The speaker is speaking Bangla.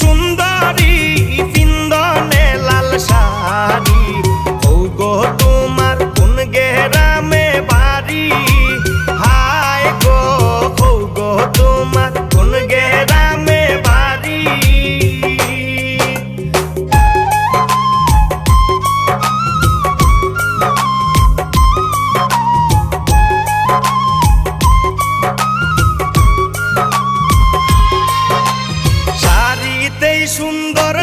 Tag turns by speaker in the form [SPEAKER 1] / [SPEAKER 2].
[SPEAKER 1] সুন্দরী পিন্দনে লাল শাড়ি, গো তোমার কোন গেরামে বাড়ি, হায় গো গো তোমার কোন গেরামে বাড়ি। শাড়িতেই সুন্দর